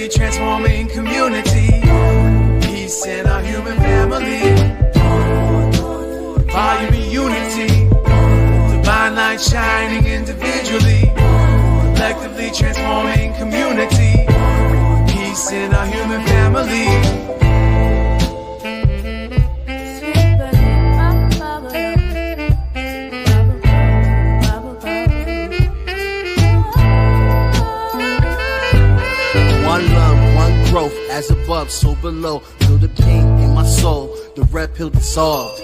collectively transforming community. Peace in our human family. Volume in unity. Divine light shining individually. Collectively transforming community. Peace in our human family. One love, one growth, as above, so below. Feel the pain in my soul, the red pill dissolved.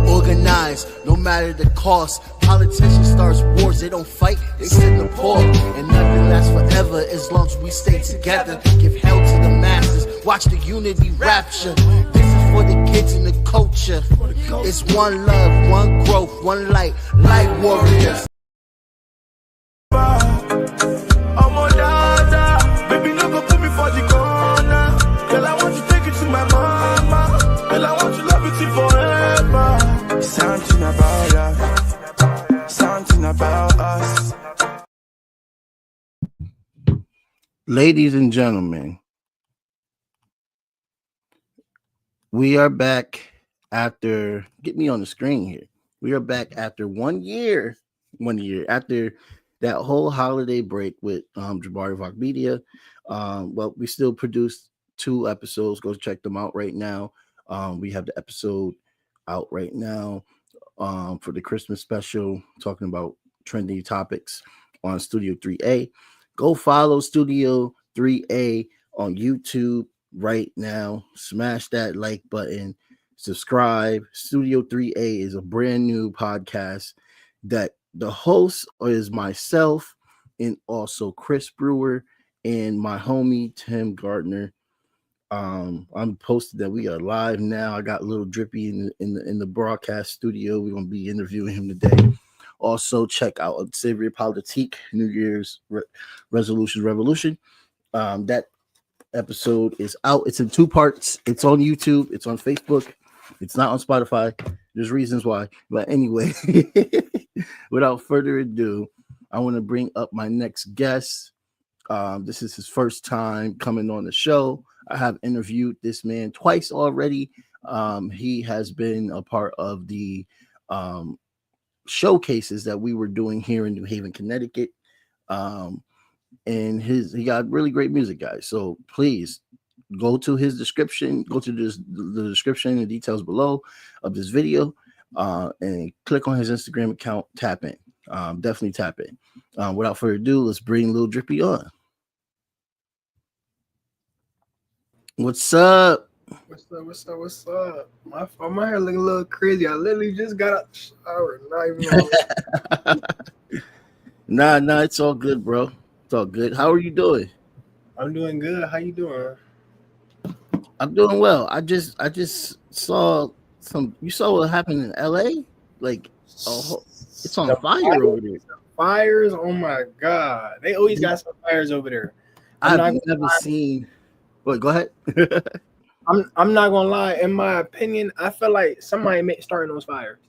Organized, no matter the cost. Politicians start wars, they don't fight, they sit the poor. And nothing lasts forever as long as we stay together. Give hell to the masses, watch the unity rapture. This is for the kids and the culture. It's one love, one growth, one light, light warriors. Something about us, something about us. Ladies and gentlemen, we are back after, get me on the screen here. We are back after 1 year after that whole holiday break with Jabari Vlog Media. Well, we still produced 2 episodes. Go check them out right now. We have the episode out right now for the Christmas special, talking about trending topics on Studio 3A. Go follow Studio 3A on YouTube right now. Smash that like button. Subscribe. Studio 3A is a brand new podcast that the host is myself and also Chris Brewer and my homie Tim Gardner. I'm posted that we are live now. I got Lil Drippy in the broadcast studio. We're gonna be interviewing him today. Also, check out Savory Politique, New Year's Resolution Revolution. That episode is out. It's in 2 parts. It's on YouTube. It's on Facebook. It's not on Spotify. There's reasons why. But anyway, without further ado, I want to bring up my next guest. This is his first time coming on the show. I have interviewed this man twice already. He has been a part of the showcases that we were doing here in New Haven, Connecticut. And he got really great music, guys. So please go to his description, go to the description and details below of this video, and click on his Instagram account, tap in. Definitely tap in. Without further ado, let's bring Lil Drippy on. What's up? What's up? My hair looking a little crazy. I literally just got out the shower. Not even Nah, it's all good, bro. It's all good. How are you doing? I'm doing good. How you doing? I'm doing well. I just saw some. You saw what happened in LA? Like, it's on fire over there. Fires? Oh my god! They always got some fires over there. I've never seen. Wait, go ahead. I'm not gonna lie. In my opinion, I feel like somebody starting those fires.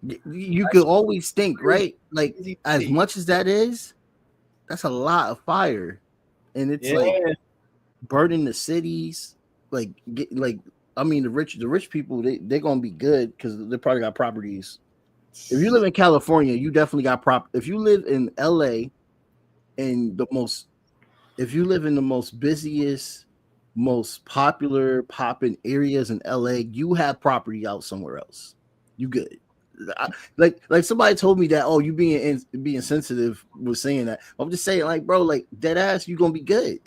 You could always think, right? Like, as much as that is, that's a lot of fire, and it's like burning the cities. Like, I mean, the rich people, they're gonna be good because they probably got properties. If you live in California, you definitely got If you live in LA, if you live in the most busiest, most popular popping areas in LA, you have property out somewhere else. You good. Like somebody told me that, you being sensitive was saying that. I'm just saying, like, bro, like, dead ass, you gonna be good.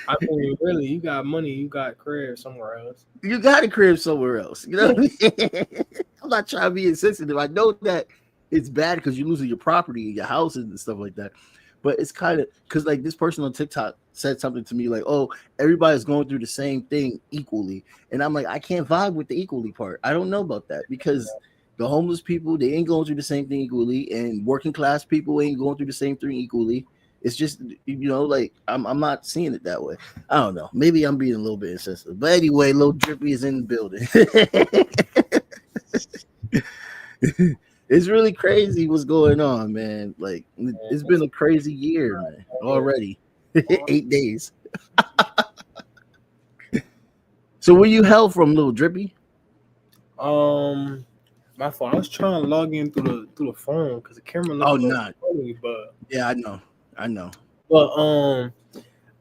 I mean, really, you got money, you got crib somewhere else. You got a crib somewhere else. You know what I mean? I'm not trying to be insensitive. I know that it's bad because you're losing your property, your houses and stuff like that. But it's kind of because, like, this person on TikTok said something to me like, everybody's going through the same thing equally. And I'm like, I can't vibe with the equally part. I don't know about that because the homeless people, they ain't going through the same thing equally. And working class people ain't going through the same thing equally. It's just, like, I'm not seeing it that way. I don't know. Maybe I'm being a little bit insensitive. But anyway, Lil Drippy is in the building. It's really crazy what's going on, man. Like, it's been a crazy year, man, already. 8 days. So where you hell from, Lil Drippy? My fault. I was trying to log in through the phone because the camera looked Oh, a little not. funny, but Yeah, I know.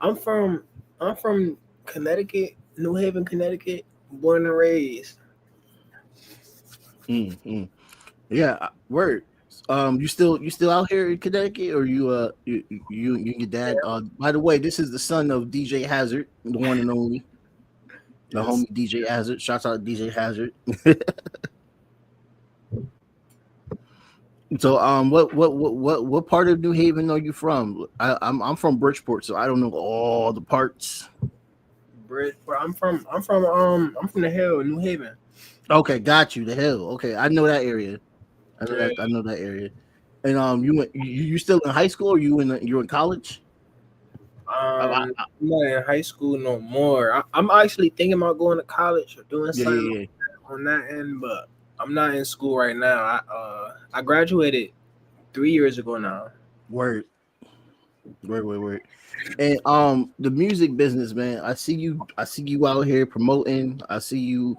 I'm from Connecticut, New Haven, Connecticut, born and raised. Mm. Yeah, word. You still out here in Connecticut, or you and your dad? By the way, this is the son of DJ Hazard, the one and only, the Yes. homie DJ Hazard. Shouts out DJ Hazard. So what part of New Haven are you from? I'm from Bridgeport, so I don't know all the parts. Brit, where I'm from the hill, New Haven. Okay, got you. The hill. Okay, I know that area. I know Yeah. that. I know that area. And you still in high school, or you in college? I- I'm not in high school no more. I'm actually thinking about going to college or doing yeah, something yeah, yeah. on that end, but I'm not in school right now. I graduated 3 years ago now. Word, word. And the music business, man. I see you out here promoting. I see you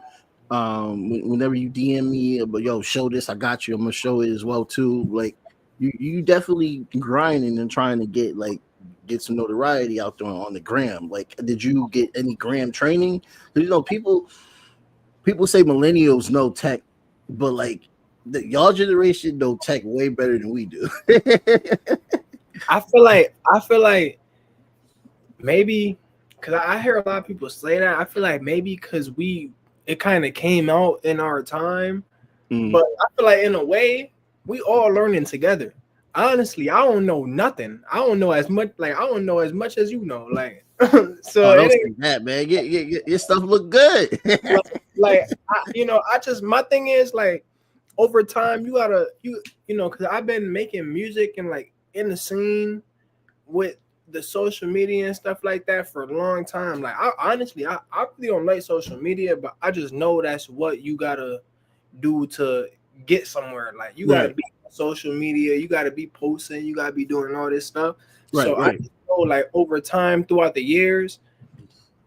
whenever you DM me, but yo, show this, I got you. I'm gonna show it as well too. Like you definitely grinding and trying to get some notoriety out there on the gram. Like, did you get any gram training? 'Cause, people say millennials know tech, but like y'all generation know tech way better than we do. I feel like maybe because I hear a lot of people say that. I feel like maybe because it kind of came out in our time, Mm. but I feel like in a way we all learning together. Honestly, I don't know nothing. I don't know as much. Like I don't know as much as you know. Like so Oh, don't it say ain't that, man. Your stuff look good. I just my thing is like over time you gotta because I've been making music and like in the scene with the social media and stuff like that for a long time. Like I honestly I really don't like social media, but I just know that's what you gotta do to get somewhere. Like you gotta Right, be on social media, you gotta be posting, you gotta be doing all this stuff. So I right. just know like over time throughout the years,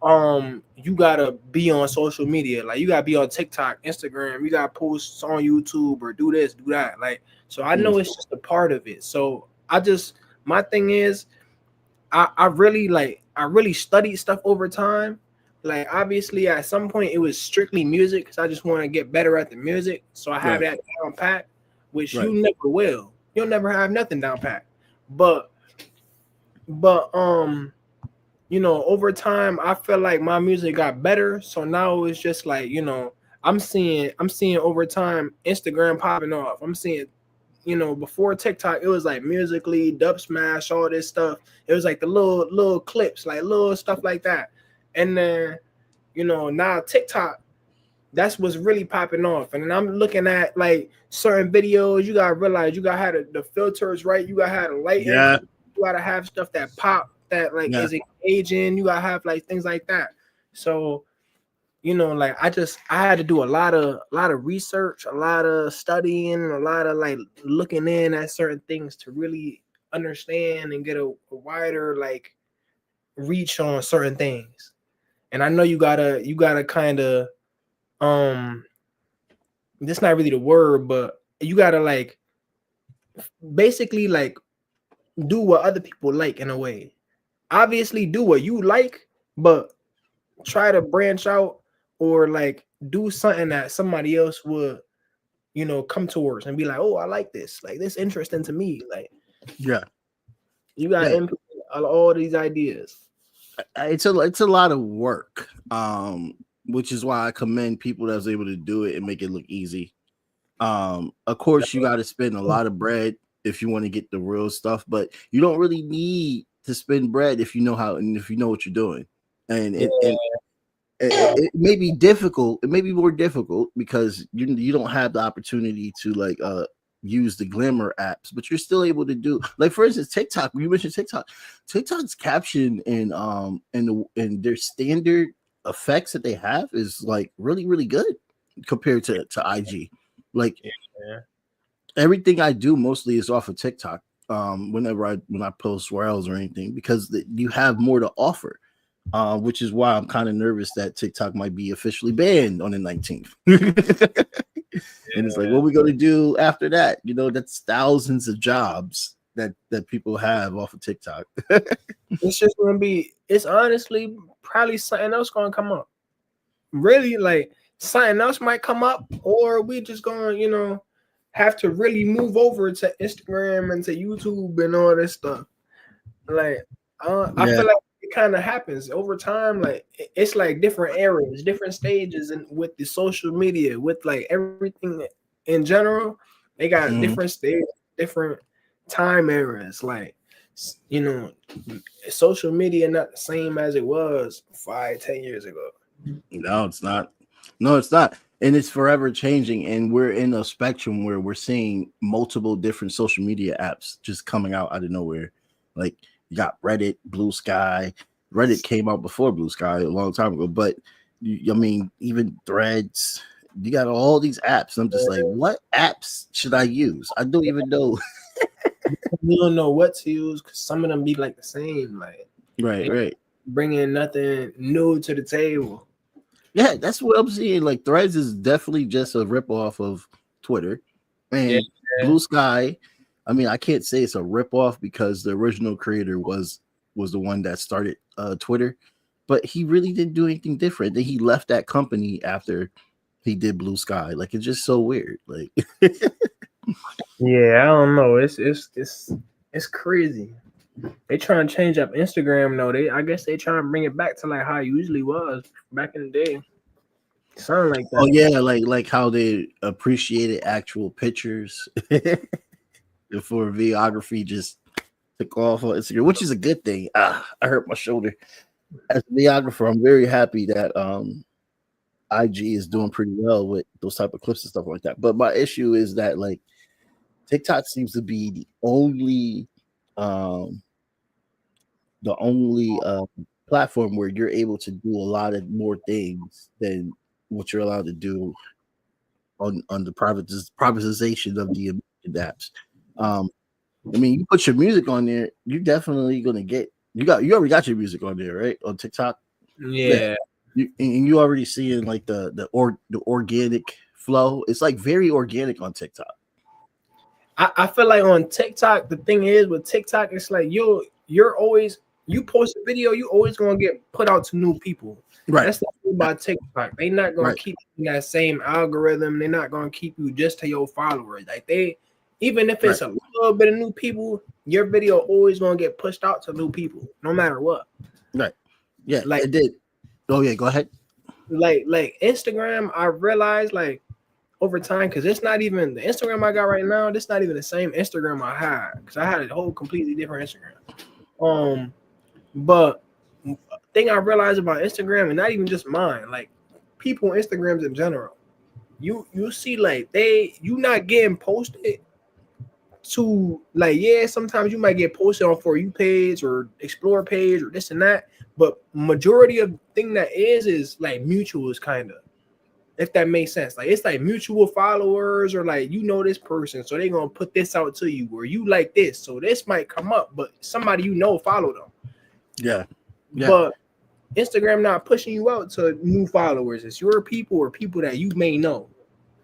you gotta be on social media. Like you gotta be on TikTok, Instagram, you gotta post on YouTube or do this, do that. Like so I Mm. know it's just a part of it. So I just my thing is I really studied stuff over time. Like obviously at some point it was strictly music because I just want to get better at the music. So I have Right, that down pat, which you right. never will. You'll never have nothing down pat. But but over time I feel like my music got better. So now it's just like, I'm seeing over time Instagram popping off. I'm seeing before TikTok, it was like Musically, Dub Smash, all this stuff. It was like the little clips, like little stuff like that. And then, now TikTok, that's what's really popping off. And then I'm looking at like certain videos. You gotta realize you gotta have the filters right. You gotta have the lighting. Yeah, You gotta have stuff that pop that like yeah. is engaging. You gotta have like things like that. So like I had to do a lot of research, a lot of studying, a lot of like looking in at certain things to really understand and get a wider like reach on certain things. And I know you gotta kind of um this not really the word, but you gotta like basically like do what other people like in a way. Obviously do what you like, but try to branch out or like do something that somebody else would come towards and be like, oh, I like this, like this interesting to me. Like Yeah, you got yeah. input all these ideas. It's a lot of work. Which is why I commend people that's able to do it and make it look easy. Of course, you got to spend a lot of bread if you want to get the real stuff, but you don't really need to spend bread if you know how and if you know what you're doing. And Yeah, it may be difficult. It may be more difficult because you don't have the opportunity to use the glamour apps, but you're still able to do, like, for instance, TikTok. You mentioned TikTok's caption and their standard effects that they have is like really really good compared to IG. Like yeah. everything I do mostly is off of TikTok. when I post Reels or anything, because you have more to offer. Which is why I'm kind of nervous that TikTok might be officially banned on the 19th. And it's like, what are we going to do after that? You know, that's thousands of jobs that people have off of TikTok. It's just gonna be. It's honestly probably something else gonna come up. Really, like something else might come up, or we just gonna, have to really move over to Instagram and to YouTube and all this stuff. Like, I Yeah. feel like it kind of happens over time. Like, it's like different eras, different stages, and with the social media, with like everything in general, they got different stages, different time eras. Like, you know, social media not the same as it was 5, 10 years ago. No, it's not. No, it's not. And it's forever changing. And we're in a spectrum where we're seeing multiple different social media apps just coming out of nowhere. Like you got Reddit, Blue Sky. Reddit came out before Blue Sky a long time ago, but I mean, even Threads. You got all these apps. I'm just like, what apps should I use? I don't even know. You don't know what to use because some of them be like the same. Like, Right. bringing nothing new to the table. Yeah, that's what I'm seeing. Like Threads is definitely just a ripoff of Twitter. And Blue Sky, I mean, I can't say it's a ripoff because the original creator was the one that started Twitter, but he really didn't do anything different. Then he left that company after he did Blue Sky. Like it's just so weird. Like Yeah, I don't know. It's crazy. They trying to change up Instagram though. I guess they trying to bring it back to like how it usually was back in the day. Something like that. Oh yeah, like how they appreciated actual pictures before videography just took off on Instagram, which is a good thing. I hurt my shoulder. As a videographer, I'm very happy that IG is doing pretty well with those type of clips and stuff like that. But my issue is that like TikTok seems to be the only platform where you're able to do a lot of more things than what you're allowed to do on the privatization of the apps. I mean, you put your music on there, you're definitely gonna get you already got your music on there, right? On TikTok. Yeah. You already seeing like the organic flow. It's like very organic on TikTok. I feel like on TikTok, the thing is with TikTok, it's like you're always you post a video, you always gonna get put out to new people. Right. That's the thing about TikTok. They not gonna keep that same algorithm. They're not gonna keep you just to your followers. Like even if it's a little bit of new people, your video always gonna get pushed out to new people, no matter what. Right. Yeah. Like it did. Oh yeah. Go ahead. Like Instagram, I realized like over time, because it's not even the Instagram I got right now. This not even the same Instagram I had because I had a whole completely different Instagram. But thing I realized about Instagram, and not even just mine, like people on Instagrams in general, you see like you not getting posted to like sometimes you might get posted on For You page or Explore page or this and that, but majority of thing that is like mutuals kind of. If that makes sense, like it's like mutual followers or like this person, so they're gonna put this out to you, or you like this, so this might come up, but somebody follow them. Yeah. But Instagram not pushing you out to new followers. It's your people or people that you may know.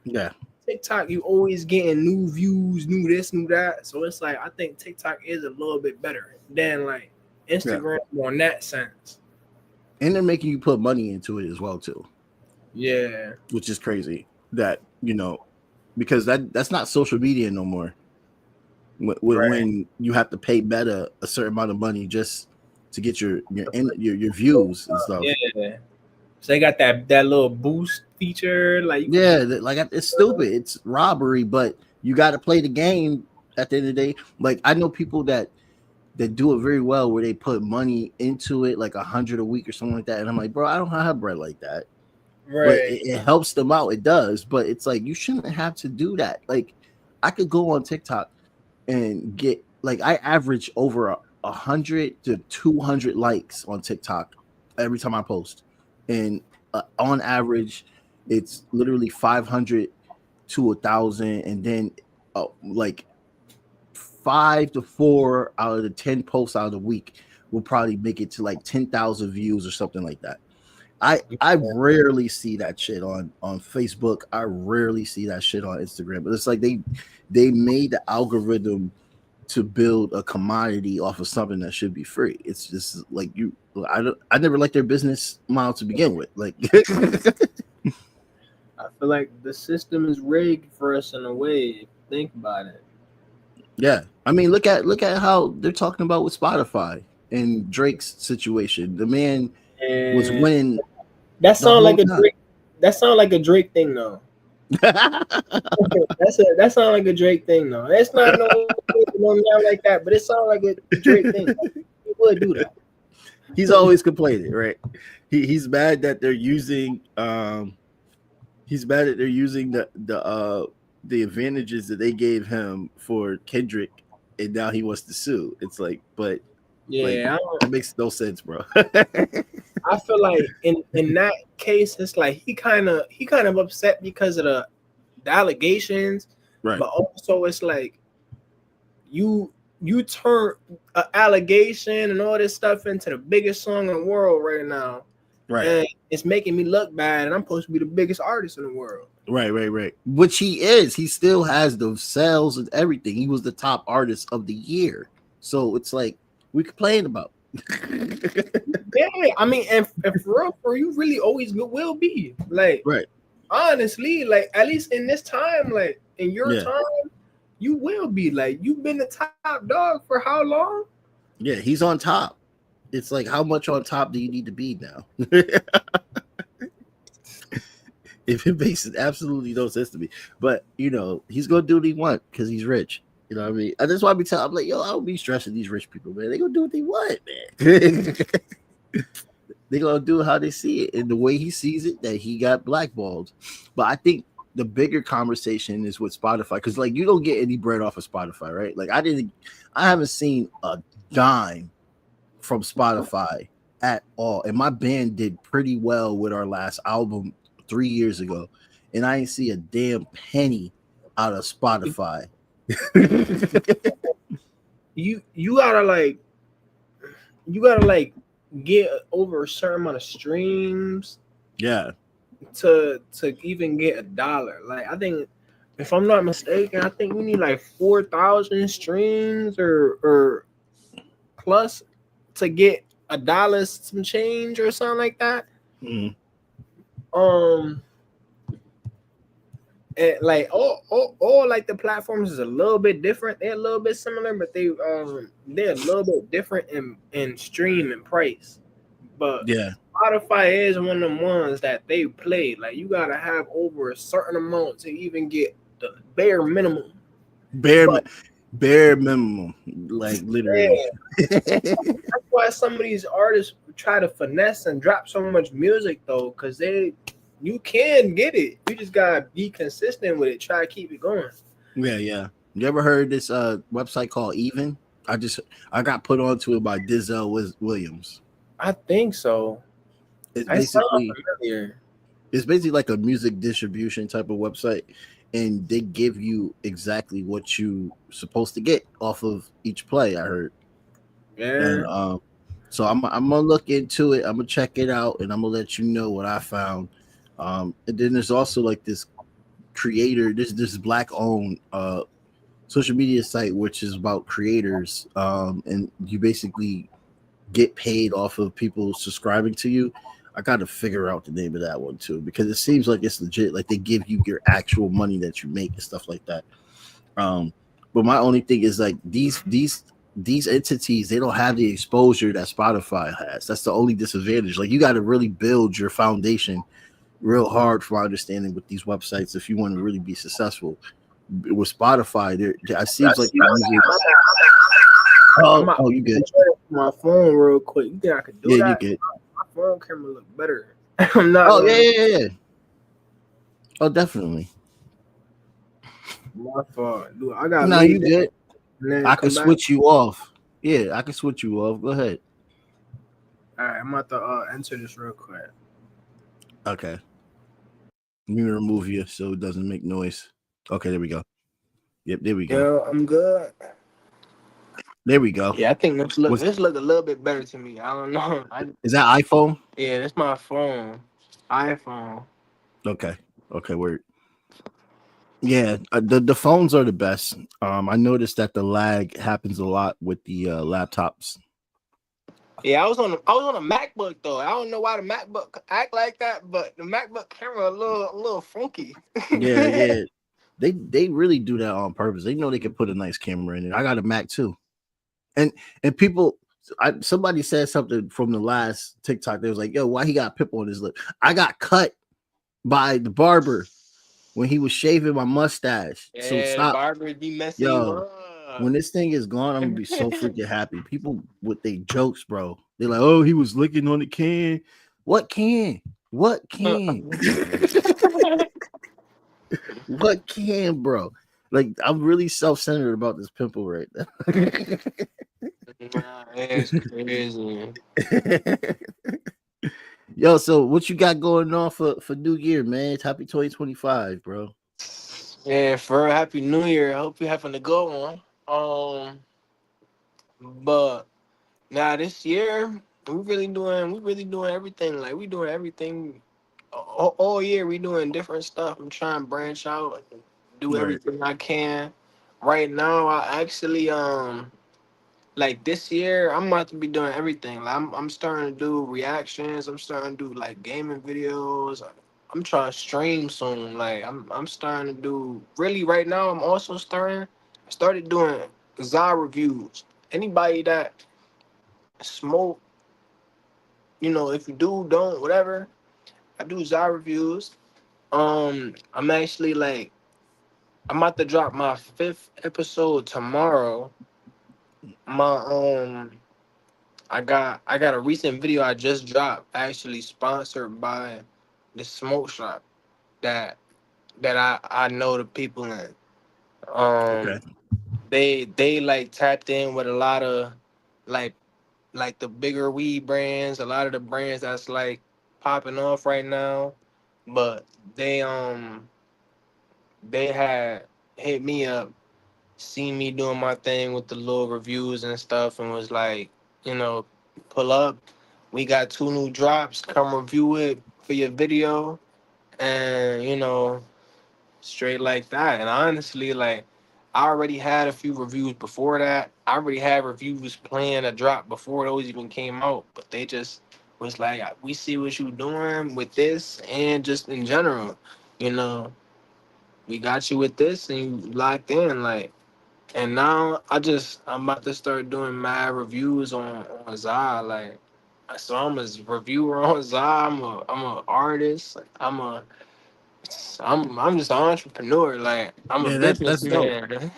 Yeah. TikTok, you always getting new views, new this, new that. So it's like I think TikTok is a little bit better than like Instagram on that sense. And they're making you put money into it as well too. Yeah, which is crazy that because that's not social media no more. When you have to pay Meta a certain amount of money just to get your views and stuff. Yeah, so they got that little boost feature, like it's stupid. It's robbery, but you got to play the game at the end of the day. Like I know people that do it very well where they put money into it, like $100 a week or something like that, and I'm like, bro, I don't have bread like that. Right. But it helps them out. It does. But it's like, you shouldn't have to do that. Like, I could go on TikTok and get, like, I average over 100 to 200 likes on TikTok every time I post. And on average, it's literally 500 to 1,000. And then, like, 5 to 4 out of the 10 posts out of the week will probably make it to like 10,000 views or something like that. I rarely see that shit on Facebook. I rarely see that shit on Instagram. But it's like they made the algorithm to build a commodity off of something that should be free. It's just like I never liked their business model to begin with. Like I feel like the system is rigged for us in a way. If you think about it. yeah. I mean, look at how they're talking about with Spotify and Drake's situation. The man was And winning that the sound whole like a time. Drake. That sound like a Drake thing though. That sound like a Drake thing though. It's not no like that, but it sounds like a Drake thing. He would do that. He's always complaining, right? He's mad that they're using the advantages that they gave him for Kendrick, and now he wants to sue. It's like, but Yeah, that makes no sense, bro. I feel like in that case, it's like he kind of upset because of the allegations, Right. but also it's like you turn an allegation and all this stuff into the biggest song in the world right now, Right. and it's making me look bad, and I'm supposed to be the biggest artist in the world. Right. Which he is. He still has the sales and everything. He was the top artist of the year. So it's like we complain about. Yeah, I mean, and for real, you really always will be like, right. Honestly, like at least in this time, like in your Yeah. time, you will be like you've been the top dog for how long? Yeah, he's on top. It's like how much on top do you need to be now? If it makes absolutely no sense to me, but he's gonna do what he wants because he's rich. You know what I mean? I just want to be telling. I'm like, yo, I don't be stressing these rich people, man. They gonna do what they want, man. They gonna do how they see it, and the way he sees it, that he got blackballed. But I think the bigger conversation is with Spotify, because like you don't get any bread off of Spotify, right? Like I haven't seen a dime from Spotify at all, and my band did pretty well with our last album 3 years ago, and I didn't see a damn penny out of Spotify. You gotta like get over a certain amount of streams, yeah, to even get $1. Like I think, if I'm not mistaken, I think we need like 4,000 streams or plus to get $1 some change or something like that. Mm. And like all like the platforms is a little bit different. They're a little bit similar, but they're a little bit different in stream and price. But yeah, Spotify is one of them ones that they play. Like you gotta have over a certain amount to even get the bare minimum. Bare minimum, like literally. Yeah. That's why some of these artists try to finesse and drop so much music though, because you can get it. You just gotta be consistent with it. Try to keep it going. Yeah. You ever heard this website called Even? I got put onto it by Dizzell Williams. I think so. It's basically like a music distribution type of website, and they give you exactly what you supposed to get off of each play. I heard. Yeah. And so I'm gonna look into it. I'm gonna check it out, and I'm gonna let you know what I found. And then there's also like this creator, this black owned social media site, which is about creators, and you basically get paid off of people subscribing to you. I got to figure out the name of that one too, because it seems like it's legit. Like they give you your actual money that you make and stuff like that. But my only thing is like these entities, they don't have the exposure that Spotify has. That's the only disadvantage. Like you got to really build your foundation real hard, for my understanding, with these websites if you want to really be successful. With Spotify, it seems like oh, you good? My phone real quick. You think I could do that? Yeah, you good. My phone camera look better. I'm not. Oh yeah. Oh, definitely. My fault, dude. I got. No, you good. I can back. switch you off. Yeah, I can switch you off. Go ahead. All right, I'm about to enter this real quick. Okay. Let me remove you so it doesn't make noise. Okay, there we go. Yep, there we go. Yo, I'm good. There we go. Yeah, I think Was this look a little bit better to me. I don't know. is that iPhone? Yeah, that's my phone, iPhone. Okay. Okay. Word. Yeah. The phones are the best. I noticed that the lag happens a lot with the laptops. Yeah, I was on a MacBook though. I don't know why the MacBook act like that, but the MacBook camera a little funky. Yeah. Yeah. They really do that on purpose. They know they can put a nice camera in it. I got a Mac too. And people, somebody said something from the last TikTok. They was like, "Yo, why he got pimple on his lip?" I got cut by the barber when he was shaving my mustache. So Yeah, the stop, barber be messing you yo. up. When this thing is gone, I'm gonna be so freaking happy. People with they jokes, bro. They're like, "Oh, he was licking on the can." What can? What can? What can, bro? Like, I'm really self-centered about this pimple right now. Nah, it's crazy. Yo, so what you got going on for New Year, man? Happy 2025, bro. Yeah, for a happy New Year. I hope you're having a good one. But now this year we really doing everything. Like we doing everything all year. We doing different stuff. I'm trying to branch out, do Right. everything I can. Right now, I actually like this year I'm about to be doing everything. Like I'm starting to do reactions. I'm starting to do like gaming videos. I'm trying to stream soon. Like I'm starting to do really right now. I'm also started doing Zah reviews. Anybody that smoke, you know, if you do, don't, whatever. I do Zah reviews. I'm actually like I'm about to drop my fifth episode tomorrow. My I got a recent video I just dropped actually sponsored by the smoke shop that I know the people in. Okay. Um they like tapped in with a lot of like the bigger weed brands, a lot of the brands that's like popping off right now. But they they had hit me up, seen me doing my thing with the little reviews and stuff, and was like, you know, pull up. We got two new drops. Come review it for your video, and you know, straight like that. And honestly, like, I already had a few reviews before that. I already had reviews planned to drop before those even came out, but they just was like, we see what you doing with this, and just in general, you know, we got you with this, and you locked in, like. And now I'm about to start doing mad reviews on Zah. Like, so I'm a reviewer on Zah. I'm a artist. I'm just an entrepreneur. Like, I'm a Yeah, that's dope. businessman.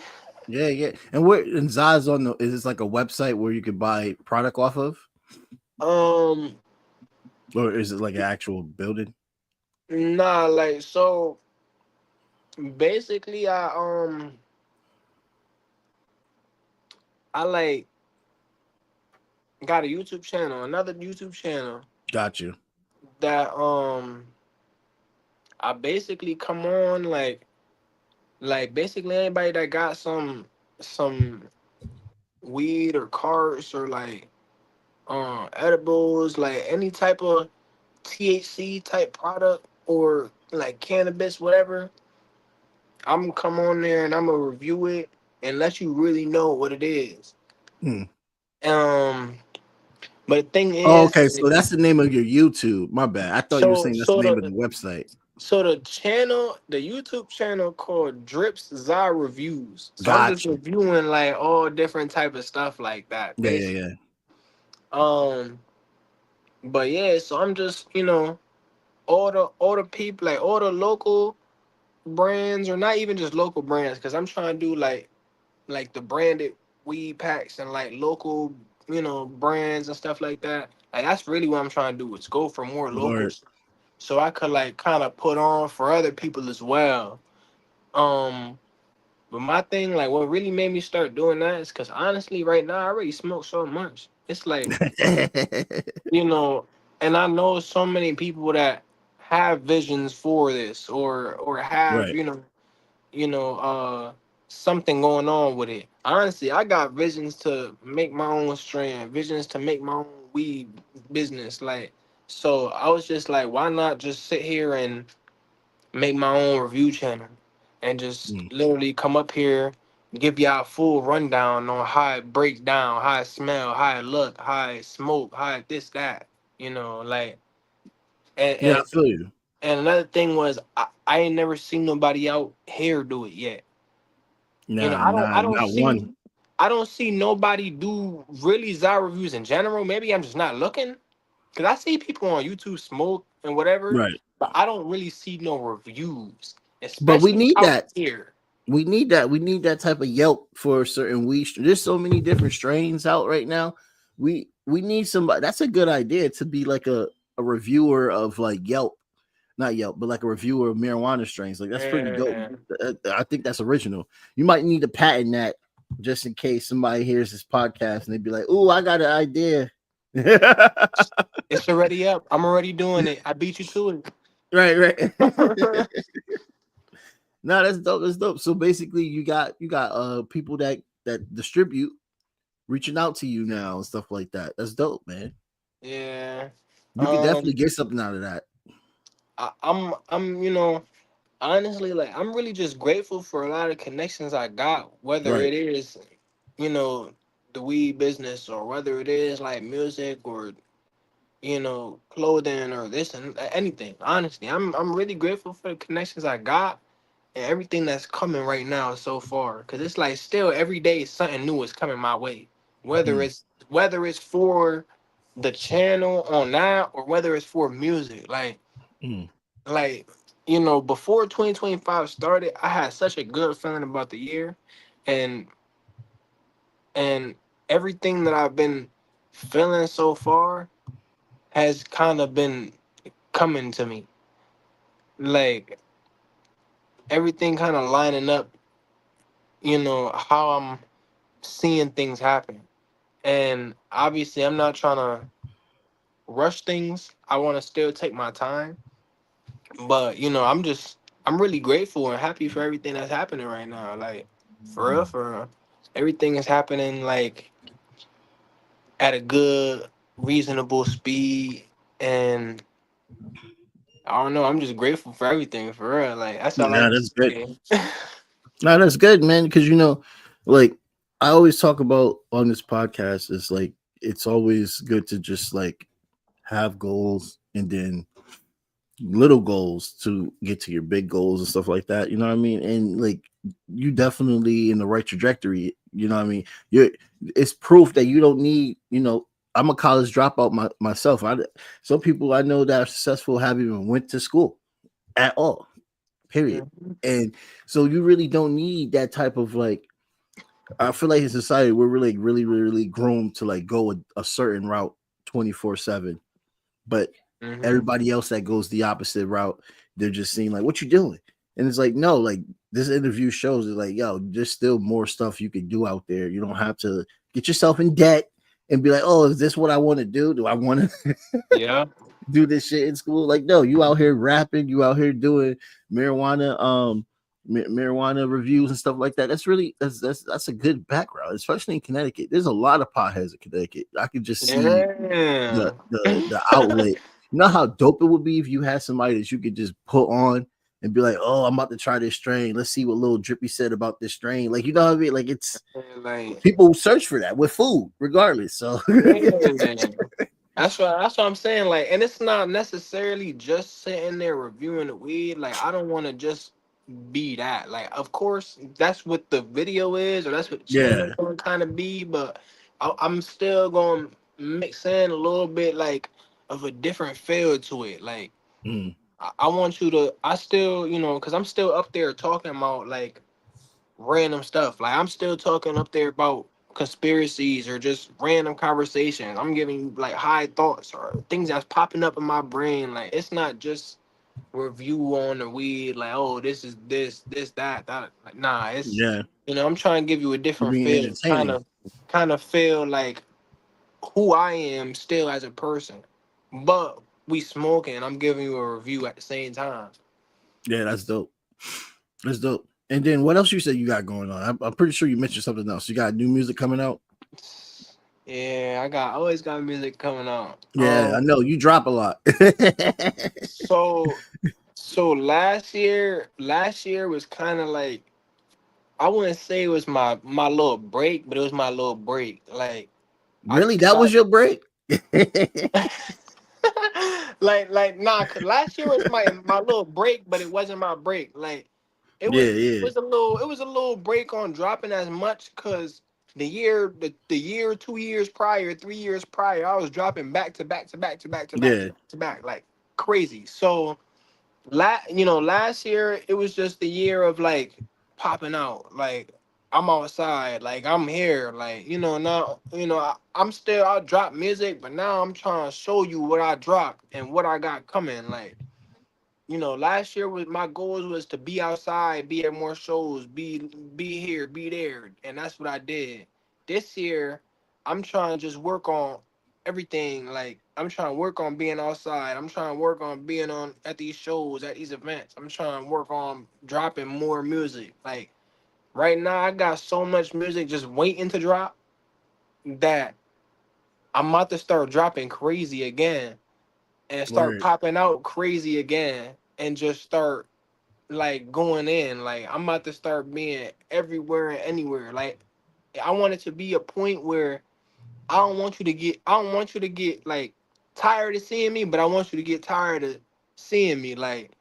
Yeah, yeah. And where and Zaz on the is this like a website where you could buy product off of? um, Or is it like an actual building? nah, like so basically I like got a YouTube channel, another YouTube channel Got you. that I basically come on basically anybody that got some weed or carts or like edibles, like any type of THC type product or like cannabis, whatever. I'm gonna come on there and I'm gonna review it and let you really know what it is. Hmm. Um, but the thing Oh, is, okay. So that's the name of your YouTube. My bad. I thought you were so saying that's the so name of the the website. so the channel, the YouTube channel called Drips Zah Reviews. So I'm just Got you. reviewing like all different type of stuff like that, Yeah, yeah, basically. yeah. Um, but yeah, so I'm just, you know, all the people, like all the local brands, or not even just local brands, because I'm trying to do like the branded weed packs and like local, you know, brands and stuff like that. Like that's really what I'm trying to do, is go for more Word. locals, so I could like kind of put on for other people as well. Um, but my thing, like, what really made me start doing that is because honestly, right now, I already smoke so much. It's like, you know, and I know so many people that have visions for this, or have, Right. you know, something going on with it. honestly, I got visions to make my own strand, visions to make my own weed business. Like, so I was just like, why not just sit here and make my own review channel and just Mm. literally come up here, give y'all a full rundown on how it breaks down, how it smell, how it look, how it smoke, how it this, that, like, and, Yeah, I and, feel you. and another thing was I ain't never seen nobody out here do it yet. Nah, I don't nah, I don't not one. see I don't see nobody do really Zyre reviews in general. Maybe I'm just not looking. Cause I see people on YouTube smoke and whatever, Right. but I don't really see no reviews, But we especially need out that. here. We need that. We need that type of Yelp for certain weed. There's so many different strains out right now. We need somebody. That's a good idea to be like a reviewer of like Yelp, not Yelp, but like a reviewer of marijuana strains. Like that's pretty dope. Yeah. I think that's original. You might need to patent that just in case somebody hears this podcast and they'd be like, "Oh, I got an idea." It's already up. I'm already doing it. I beat you to Right, right. it. No, that's dope. That's dope. So basically, you got people that distribute reaching out to you now and stuff like that. That's dope, man. Yeah. You could definitely Um, get something out of that. I'm honestly, like, I'm really just grateful for a lot of connections I got, whether Right. it is, you know, the weed business, or whether it is like music, or clothing, or this and anything. Honestly, I'm really grateful for the connections I got and everything that's coming right now so far. Cause it's like still every day something new is coming my way. Whether Mm, it's whether it's for the channel on that, or whether it's for music. mm. Like, before 2025 started, I had such a good feeling about the year, and and everything that I've been feeling so far has kind of been coming to me. Like, everything kind of lining up, how I'm seeing things happen. And obviously, I'm not trying to rush things. I want to still take my time. But, I'm really grateful and happy for everything that's happening right now. Like, for real, for real. Everything is happening, like, at a good, reasonable speed. And I don't know, I'm just grateful for everything, for real. Like, that's all I Yeah, can that's good. say. No, that's good, man. Because like I always talk about on this podcast is like it's always good to just like have goals and then little goals to get to your big goals and stuff like that. You know what I mean? And like you definitely in the right trajectory. You know what I mean? You're it's proof that you don't need, I'm a college dropout myself. Some people I know that are successful haven't even went to school at all. Period. Mhm. And so you really don't need that type of like I feel like in society we're really, really, really groomed to like go a certain route 24/7. But Mhm. everybody else that goes the opposite route, they're just seeing like, what you doing? And it's like, no, like this interview shows it like, yo, there's still more stuff you can do out there. You don't have to get yourself in debt and be like, oh, is this what I want to do? Do I want to Yeah. do this shit in school? Like, no, you out here rapping, you out here doing marijuana, marijuana reviews and stuff like that. That's really that's a good background, especially in Connecticut. There's a lot of potheads in Connecticut. I could just see Yeah. the outlet. You know how dope it would be if you had somebody that you could just put on and be like, "Oh, I'm about to try this strain. Let's see what Lil Drippy said about this strain." Like, you know what I mean? Like, it's Like, people search for that with food, regardless. So, yeah. That's what I'm saying. Like, and it's not necessarily just sitting there reviewing the weed. Like, I don't want to just be that. Like, of course, that's what the video is, or that's what the channel yeah, gonna kind of be. But I'm still gonna mix in a little bit, like, of a different feel to it. Like, mm, I want you to. I still, because I'm still up there talking about, like, random stuff. Like, I'm still talking up there about conspiracies or just random conversations. I'm giving you, like, high thoughts or things that's popping up in my brain. Like, it's not just review on the weed. Like, oh, this is this that. Like, nah, it's yeah, I'm trying to give you a you're different being feel. entertaining. Kind of feel like who I am still as a person, but we smoking. I'm giving you a review at the same time. Yeah, that's dope. That's dope. And then what else you said you got going on? I'm pretty sure you mentioned something else. You got new music coming out. Yeah, always got music coming out. Yeah, I know you drop a lot. So so last year was kind of like, I wouldn't say it was my little break, but it was my little break. Like I Really, cause that was your break? I like nah, cause last year was my little break, but it wasn't my break. Like it Yeah, was yeah, it was a little break on dropping as much, cause the year 2 years prior, 3 years prior, I was dropping back to back to back to back to back to yeah. back to back like crazy. So last year it was just the year of like popping out. Like I'm outside, like I'm here, like now I'm still, I drop music, but now I'm trying to show you what I dropped and what I got coming. Like last year was my goals was to be outside, be at more shows, be here, be there, and that's what I did. This year, I'm trying to just work on everything. Like I'm trying to work on being outside. I'm trying to work on being on at these shows, at these events. I'm trying to work on dropping more music. Like right now, I got so much music just waiting to drop that I'm about to start dropping crazy again and start Word. popping out crazy again and just start like going in. Like I'm about to start being everywhere and anywhere. Like I want it to be a point where I don't want you to get like tired of seeing me, but I want you to get tired of seeing me. Like,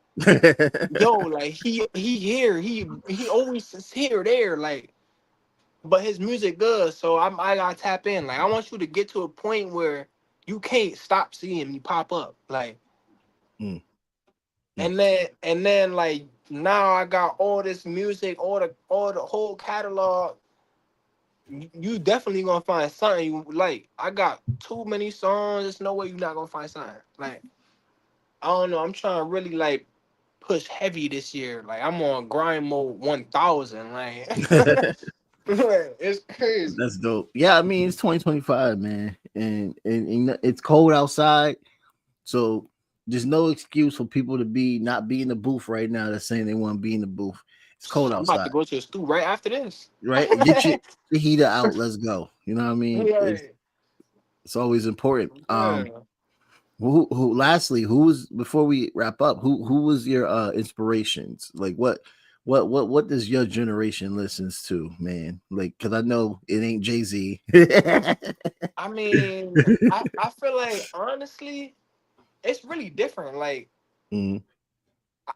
yo, like he here, he always is here, there, like, but his music good, so I gotta tap in. Like I want you to get to a point where you can't stop seeing me pop up. Like Mm, mm. and then like now I got all this music, all the whole catalog. You definitely gonna find something you like. I got too many songs. There's no way you're not gonna find something. Like I don't know. I'm trying to really like push heavy this year. Like I'm on grind mode 1,000. Like it's crazy. That's dope. Yeah, I mean it's 2025, man, and it's cold outside, so there's no excuse for people to not be in the booth right now. That's saying they want to be in the booth. It's cold I'm about to outside, go to the stew right after this. right? Get your heater out. Let's go. You know what I mean? Right. It's always important. Yeah. Lastly, who was, before we wrap up, who was your inspirations? Like what does your generation listens to, man? Like, because I know it ain't Jay-Z. I mean, I feel like honestly, it's really different. Like, Mm,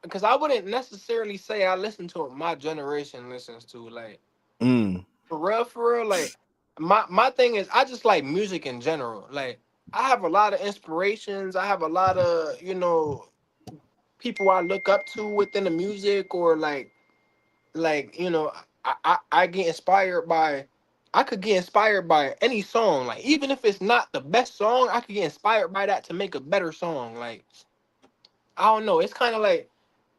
because I wouldn't necessarily say I listen to what my generation listens to. Like, mm, for real, like my thing is I just like music in general. Like I have a lot of inspirations. I have a lot of, people I look up to within the music, or like, I get inspired by, I could get inspired by any song. Like even if it's not the best song, I could get inspired by that to make a better song. Like I don't know. It's kind of like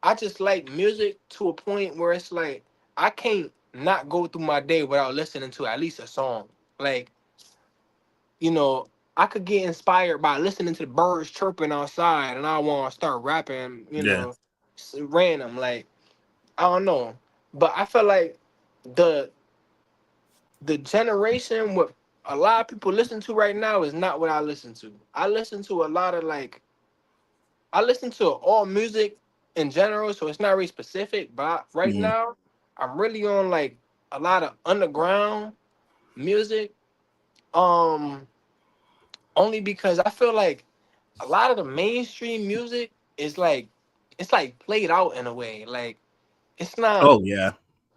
I just like music to a point where it's like I can't not go through my day without listening to at least a song. Like, you know, I could get inspired by listening to the birds chirping outside and I want to start rapping, yeah. random. Like, I don't know. But I feel like the the generation what a lot of people listen to right now is not what I listen to. I listen to a lot of like I listen to all music in general, so it's not really specific. But right Mm, now, I'm really on like a lot of underground music. Um, Only because I feel like a lot of the mainstream music is like it's like played out in a way. Like it's not oh yeah,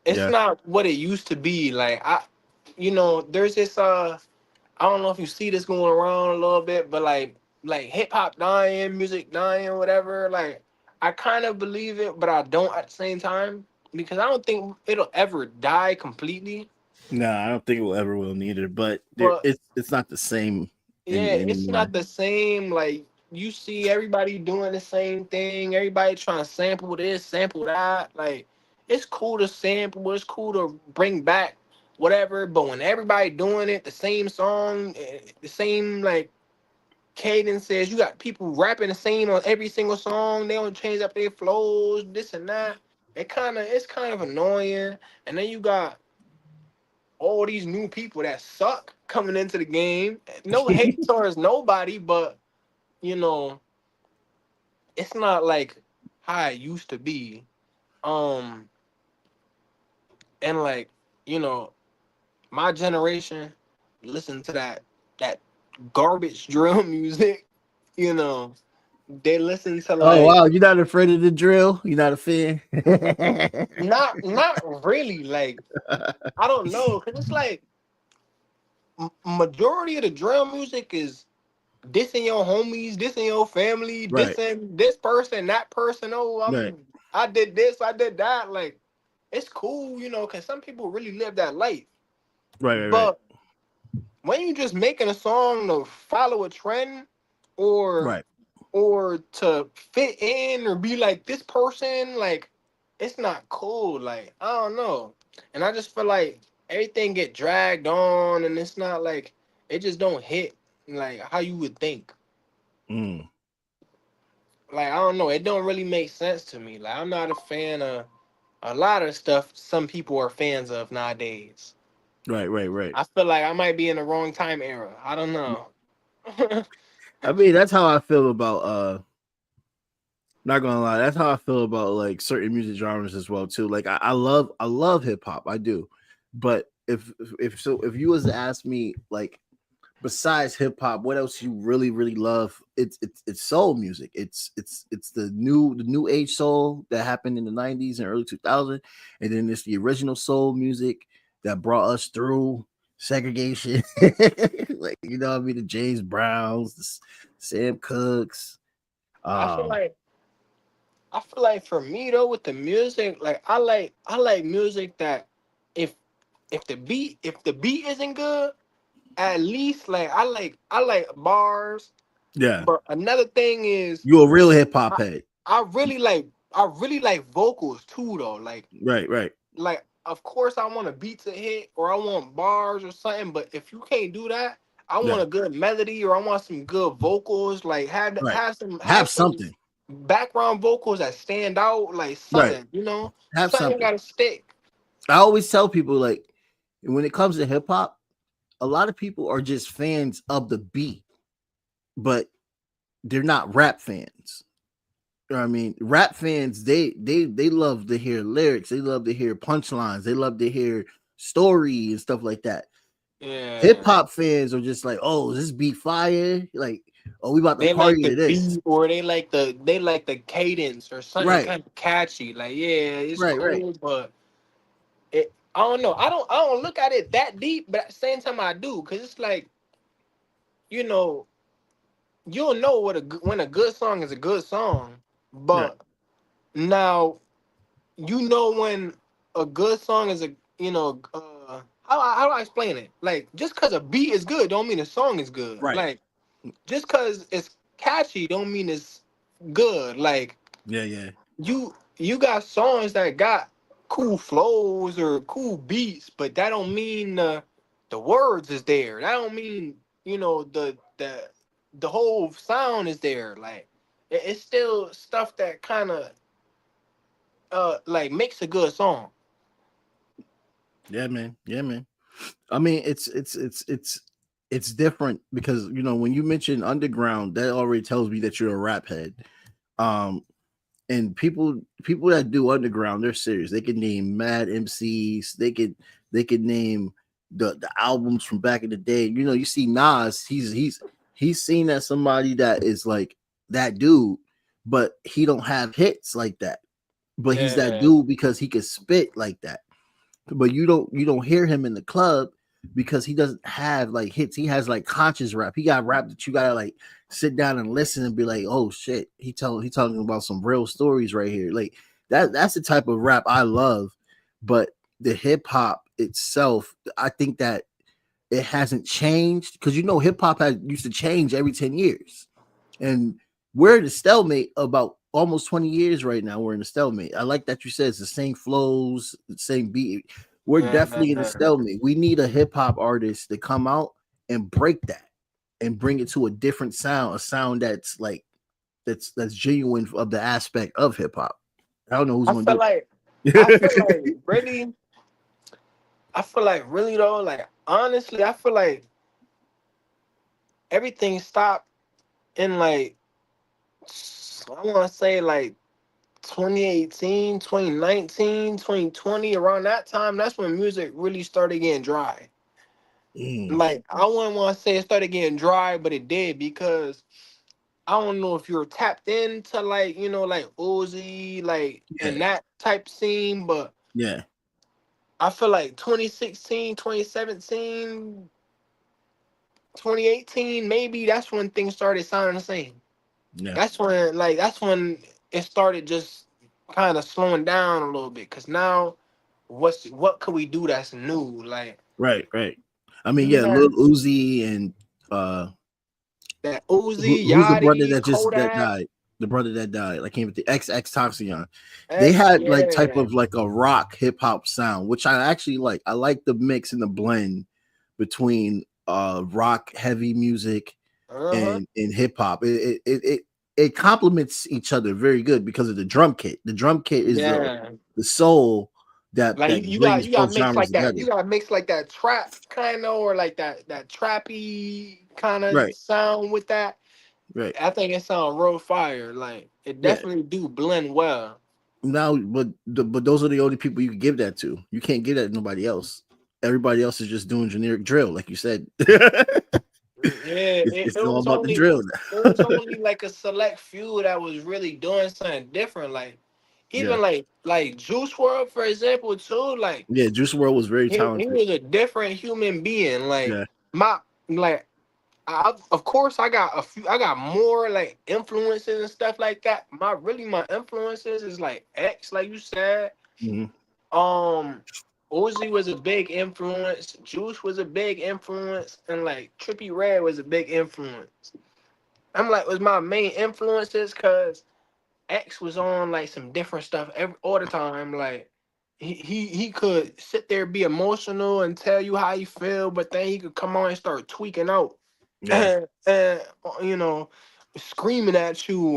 it's yeah. not what it used to be. Like there's this I don't know if you see this going around a little bit, but like hip hop dying, music dying, whatever. Like I kind of believe it, but I don't at the same time because I don't think it'll ever die completely. No, I don't think it will ever will neither. But But it's not the same yeah, it's anymore. not the same. Like you see everybody doing the same thing. Everybody trying to sample this, sample that. Like it's cool to sample. It's cool to bring back whatever. But when everybody doing it, the same song, the same like cadences. You got people rapping the same on every single song. They don't change up their flows, this and that. it's kind of annoying. And then you got all these new people that suck coming into the game. No hate towards nobody, but you know, it's not like how it used to be. Um, and like, you know, my generation listen to that garbage drill music, you know. They listen to Oh like wow, you're not afraid of the drill? You're not a fan? not really like I don't know, cause it's like majority of the drill music is dissing your homies, dissing your family, Right, dissing this person, that person. Oh, right, I did this, I did that. Like it's cool, you know, cause some people really live that life. right, But when you just making a song to follow a trend or right. or to fit in or be like this person, like it's not cool. Like I don't know, and I just feel like everything get dragged on, and it's not like it just don't hit like how you would think. Mm, Like I don't know, it don't really make sense to me. Like I'm not a fan of a lot of stuff some people are fans of nowadays. right. I feel like I might be in the wrong time era. I don't know. I mean, that's how I feel about not gonna lie, that's how I feel about like certain music genres as well too. Like I love hip hop, I do. But if you was to ask me like besides hip hop, what else you really love? It's soul music. It's the new age soul that happened in the 90s and early 2000s, and then it's the original soul music that brought us through segregation. Like you know what I mean, the James Browns, the Sam Cooks. I feel Um, like I feel like for me though with the music, like I like music that if if the beat isn't good, at least like I like bars. yeah, But another thing is you a real hip hop I head. I really like vocals too though. Right. Like of course I want a beat to hit or I want bars or something, but if you can't do that, I want Yeah, a good melody or I want some good vocals. Like right. have Have some something. background vocals that stand out, like Right. something, you know, Have something something. gotta stick. I always tell people like when it comes to hip hop, a lot of people are just fans of the beat, but they're not rap fans. You know what I mean? Rap fans, they love to hear lyrics, they love to hear punchlines, they love to hear story and stuff like that. Hip Yeah. hop fans are just like, oh, is this beat fire? Like, oh, we about to They like party the to this. beat or they like the cadence or something Right, kind of catchy. Like, yeah, it's right. cool, but I don't know. I don't look at it that deep, but at the same time I do, because it's like, you know, you'll know when a good song is a good song, Right. but now you know when a good song is a you know how do I explain it? Like just because a beat is good don't mean the song is good. Right. Like just because it's catchy don't mean it's good. Like Yeah. you got songs that got cool flows or cool beats, but that don't mean the words is there. That don't mean you know the whole sound is there. Like it's still stuff that kind of like makes a good song. Yeah, man. Yeah, man. I mean, it's different because you know when you mention underground, that already tells me that you're a rap head. Um, and people that do underground, they're serious. They can name mad MCs. They could name the albums from back in the day. You know, you see Nas, he's seen as somebody that is like that dude, but he don't have hits like that. But he's that Yeah, dude because he can spit like that, but you don't hear him in the club because he doesn't have like hits. He has like conscious rap. He got rap that you gotta like sit down and listen and be like, oh shit, he talking about some real stories right here. Like that's the type of rap I love. But the hip hop itself, I think that it hasn't changed because you know hip hop has used to change every 10 years. And we're in a stalemate about almost 20 years right now. We're in a stalemate. I like that you said it's the same flows, the same beat. We're definitely in a yeah. stalemate. We need a hip hop artist to come out and break that and bring it to a different sound, a sound that's genuine of the aspect of hip hop. I don't know who's I gonna do feel it. like I feel like really, I feel like really though, like honestly, I feel like everything stopped in like I want to say like 2018, 2019, 2020. Around that time, that's when music really started getting dry. Mm, Like I wouldn't want to say it started getting dry, but it did because I don't know if you're tapped into like, like Uzi, like yeah, and that type scene, but yeah, I feel like 2016, 2017, 2018, maybe that's when things started sounding the same. yeah. That's when it started just kind of slowing down a little bit. Cause now what could we do that's new? Like Right, right. I mean, you yeah, Lil had Uzi and uh, that Uzi, who's the brother Yachty, that Kodak, died? The brother that died, like came with the XX Toxion. They X, had like type yeah. of like a rock hip hop sound, which I actually like. I like the mix and the blend between rock heavy music Uh-huh. and hip hop. It complements each other very good because of the drum kit. The drum kit is Yeah. the soul Like that you got brings you got both mix genres like that. together. You got mix like that trap kind of, or like that trappy kind of Right, sound with that. right. I think it sound real fire. Like it Yeah. definitely do blend well. Now, but those are the only people you can give that to. You can't give that to nobody else. Everybody else is just doing generic drill, like you said. Yeah, It's it all was about the only drill it now. was only like a select few that was really doing something different. Like Yeah, even like Juice World, for example, too. Like yeah. Juice World was very he talented. was a different human being. Like Yeah, my like of course I got a few, I got more like influences and stuff like that. My influences is like X, like you said. mhm. Um Uzi was a big influence, Juice was a big influence, and like Trippy Red was a big influence. I'm like was my main influences because X was on like some different stuff all the time. Like he could sit there be emotional and tell you how he feel, but then he could come on and start tweaking out Yeah, and you know screaming at you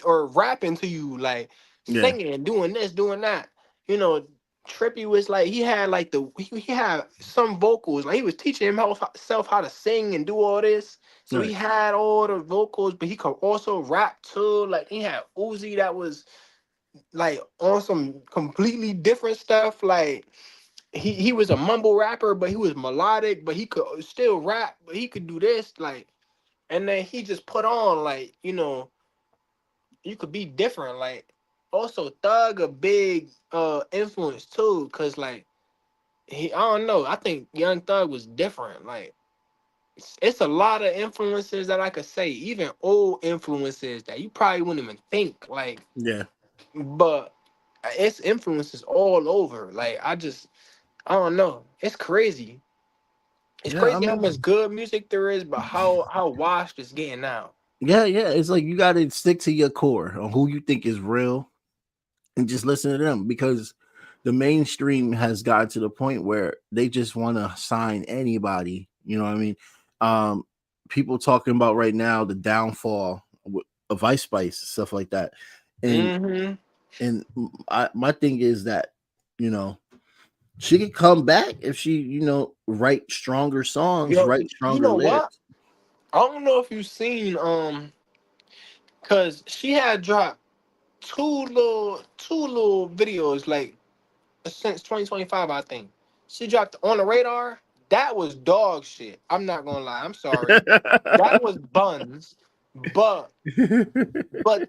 or rapping to you like yeah, singing doing this doing that. you know Trippy was like he had like he had some vocals, like he was teaching himself how to sing and do all this, so he right. had all the vocals, but he could also rap too. Like he had Uzi that was like on some completely different stuff. Like he was a mumble rapper, but he was melodic, but he could still rap, but he could do this. Like and then he just put on like you could be different. Like also Thug a big influence too, cause like I don't know, I think Young Thug was different. Like it's a lot of influences that I could say, even old influences that you probably wouldn't even think like, Yeah, but it's influences all over. Like I don't know, it's crazy. It's yeah. I crazy how mean, much good music there is, but how washed it's getting now. yeah, yeah. It's like you got to stick to your core on who you think is real and just listen to them because the mainstream has gotten to the point where they just want to sign anybody. You know what I mean? Um, People talking about right now the downfall of Ice Spice stuff like that, and Hmm. my thing is that you know she could come back if she write stronger songs, Yo, write you stronger know what? lyrics. I don't know if you've seen cause she had dropped two little videos like since 2025, I think. She dropped On the Radar. That was dog shit. I'm not gonna lie. I'm sorry. That was buns. But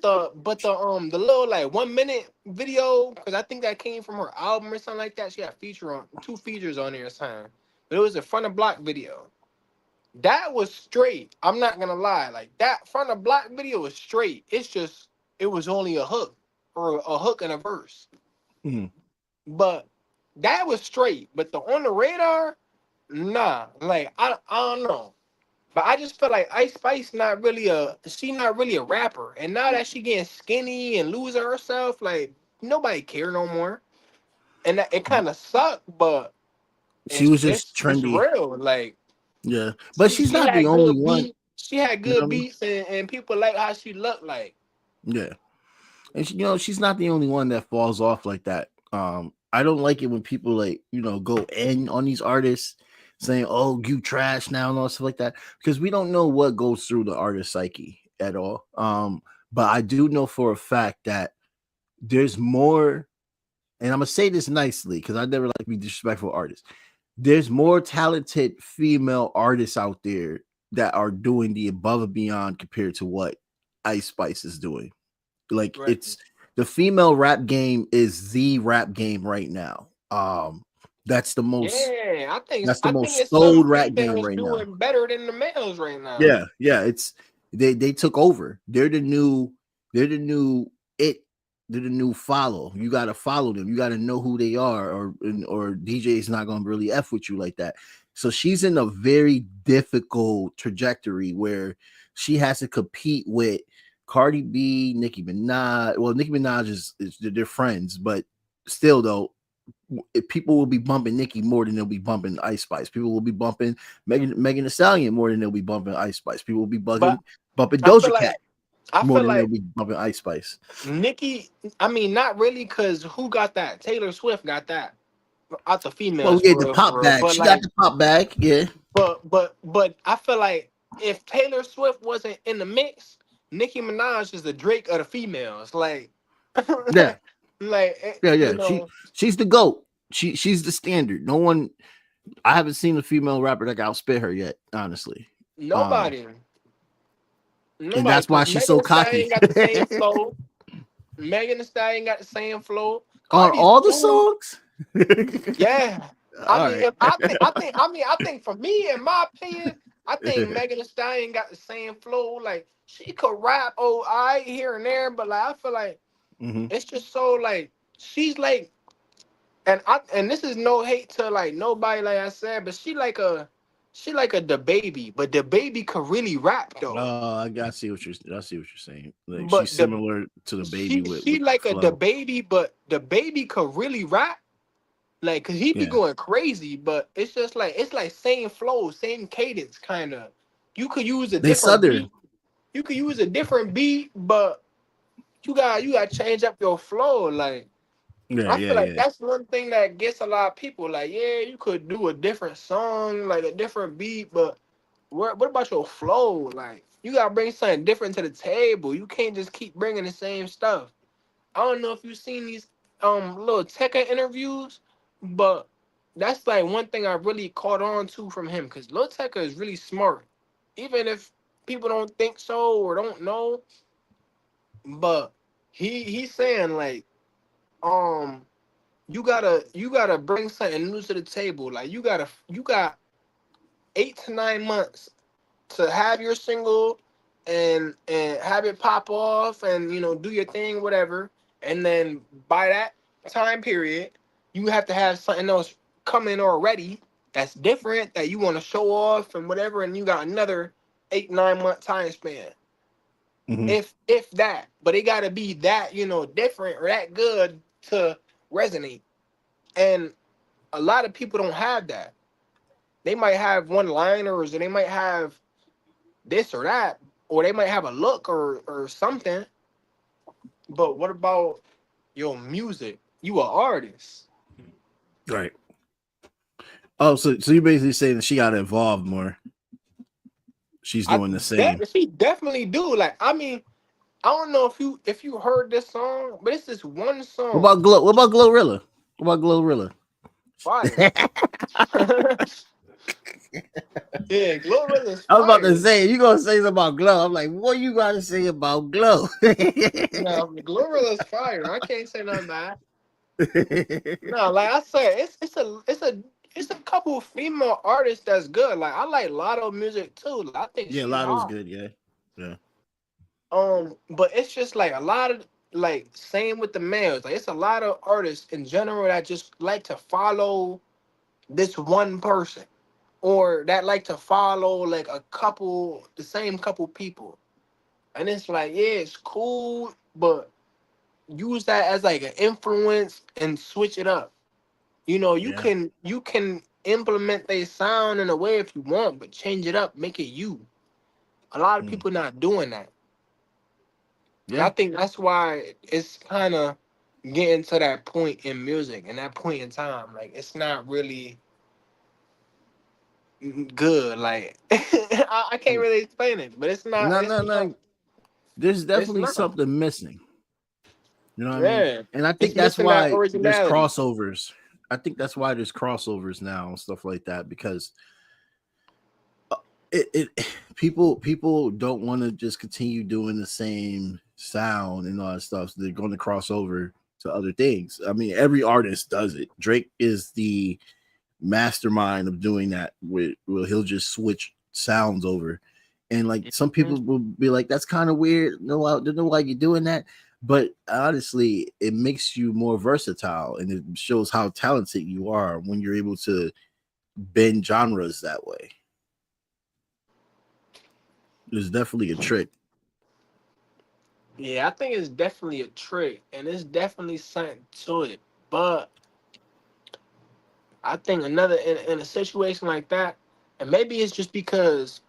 the little like 1 minute video, because I think that came from her album or something like that. She had feature on two features on there or something. But it was a front of block video. That was straight. I'm not gonna lie. Like that front of block video was straight. It's just it was only a hook or a hook and a verse. Mhm. But that was straight. But the On the Radar, nah. Like I don't know. But I just feel like Ice Spice not really a rapper. And now that she getting skinny and losing herself, like nobody care no more. And it kind of sucked, but She was just it's trendy, real. Like yeah, but she's she not the had only good one. beat. She had You know what good I mean? beats, and people like how she looked like. Yeah. And she's not the only one that falls off like that. I don't like it when people like, go in on these artists saying, "Oh, you trash now" and all stuff like that, because we don't know what goes through the artist psyche at all. But I do know for a fact that there's more, and I'm gonna say this nicely because I never like to be disrespectful to artists. There's more talented female artists out there that are doing the above and beyond compared to what Ice Spice is doing. Like, Right. it's the female rap game is the rap game right now. That's the most Yeah, that's the I think most it's some sold rap game females right now. doing better than the males right now. Yeah, it's they took over. They're the new it. They're the new follow. You got to follow them. You got to know who they are, or DJ is not going to really F with you like that. So she's in a very difficult trajectory where she has to compete with Cardi B, Nicki Minaj. Well, Nicki Minaj is they're friends, but still though, people will be bumping Nicki more than they'll be bumping Ice Spice. People will be bumping Megan Thee Stallion more than they'll be bumping Ice Spice. People will be But bumping I feel Doja like Cat I more feel than they'll like be bumping Ice Spice. Nicki, I mean, not really, because who got that? Taylor Swift got that out the Well, females yeah, the pop for real. bag. But She got like, the pop bag. Yeah, but I feel like if Taylor Swift wasn't in the mix, Nicki Minaj is the Drake of the females. Like, yeah, you yeah. know, She's the goat. She's the standard. No one. I haven't seen a female rapper that can outspit her yet. Honestly, um, nobody, and nobody, that's why because she's Megan so Thee Stallion cocky. got the same flow. Megan Thee Stallion got the same flow. On Cardi's all the cool. songs. Yeah. I All mean, right. if I think for me, in my opinion, I think Megan Thee Stallion got the same flow. Like, she could rap, I here and there, but like, I feel like Mm-hmm. it's just so like she's like, and this is no hate to like nobody, like I said, but she like a the baby, but the baby could really rap though. I see what you're saying. Like, she's But the similar to the baby she with the like a the flow. baby, but the baby could really rap. Like, cause he be Yeah, going crazy, but it's just like it's like same flow, same cadence, kind of. You could use a they different southern. beat. You could use a different beat, but you got to change up your flow. Like, Yeah, I yeah, feel like yeah. that's one thing that gets a lot of people. Like, yeah, you could do a different song, like a different beat, but what about your flow? Like, you gotta bring something different to the table. You can't just keep bringing the same stuff. I don't know if you've seen these little Tekka interviews, but that's like one thing I really caught on to from him, because Lil Tekka is really smart. Even if people don't think so or don't know, but he's saying like, um you gotta bring something new to the table. Like, you got 8 to 9 months to have your single and have it pop off and do your thing, whatever. And then by that time period, you have to have something else coming already that's different that you want to show off and whatever. And you got another 8 9 month time span, Mm-hmm. if that. But it got to be that different or that good to resonate. And a lot of people don't have that. They might have one liners, or they might have this or that, or they might have a look or something. But what about your music? You an artist. Right. Oh, so you're basically saying that she got to evolve more. She's doing the same. She definitely do. Like, I mean, I don't know if you heard this song, but it's this one What song. about Glow? What about Glorilla? What about Glorilla? Fire. Yeah, Glorilla's I was about to fire. say, you gonna say something about Glow. I'm like, what you gotta say about Glow? No, Glorilla's fire. I can't say nothing bad. No, like I said, it's a couple of female artists that's good. Like, I like Lotto music too. Like, I think Yeah, she's Lotto's hot. good. Yeah, yeah. But it's just like a lot of, like, same with the males. Like, it's a lot of artists in general that just like to follow this one person, or that like to follow like the same couple people. And it's like, yeah, it's cool, but use that as like an influence and switch it up. Yeah. You can implement their sound in a way if you want, but change it up, make it you. A lot of Mm. people not doing that. And I Yeah. think that's why it's kind of getting to that point in music and that point in time. Like it's not really good. Like I can't really explain it, but it's not. No, It's no, not. no. There's It's definitely not. something missing. You know what I mean? Yeah, And I it's think that's missing that why there's originality. crossovers. I think that's why there's crossovers now and stuff like that, because it people don't want to just continue doing the same sound and all that stuff. So they're going to cross over to other things. I mean, every artist does it. Drake is the mastermind of doing that. Where he'll just switch sounds over, and like some people will be like, "That's kind of weird." No, I don't know why you're doing that. But honestly, it makes you more versatile, and it shows how talented you are when you're able to bend genres that way. It's definitely a trick. Yeah, I think it's definitely a trick, and it's definitely something to it. But I think another in a situation like that, and maybe it's just because,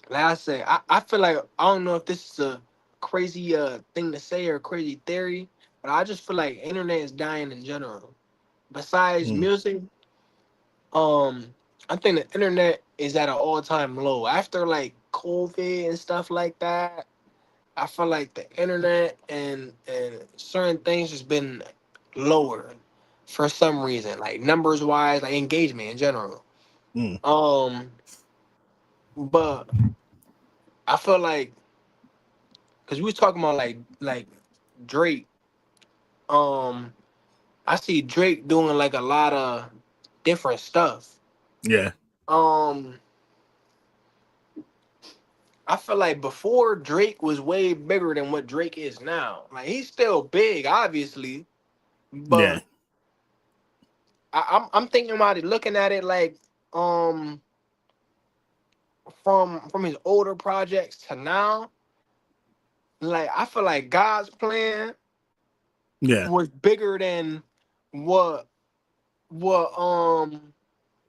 like I say, I feel like I don't know if this is a crazy thing to say or a crazy theory, but I just feel like internet is dying in general. Besides Mm, music, um, I think the internet is at an all time low after like COVID and stuff like that. I feel like the internet and certain things has been lower for some reason, like numbers wise, like engagement in general. mm. Um, but I feel like because we was talking about like Drake. Um, I see Drake doing like a lot of different stuff. Yeah, Um, I feel like before Drake was way bigger than what Drake is now. Like he's still big, obviously, yeah. but I'm thinking about it, looking at it like um from his older projects to now. Like I feel like God's plan Yeah. was bigger than what what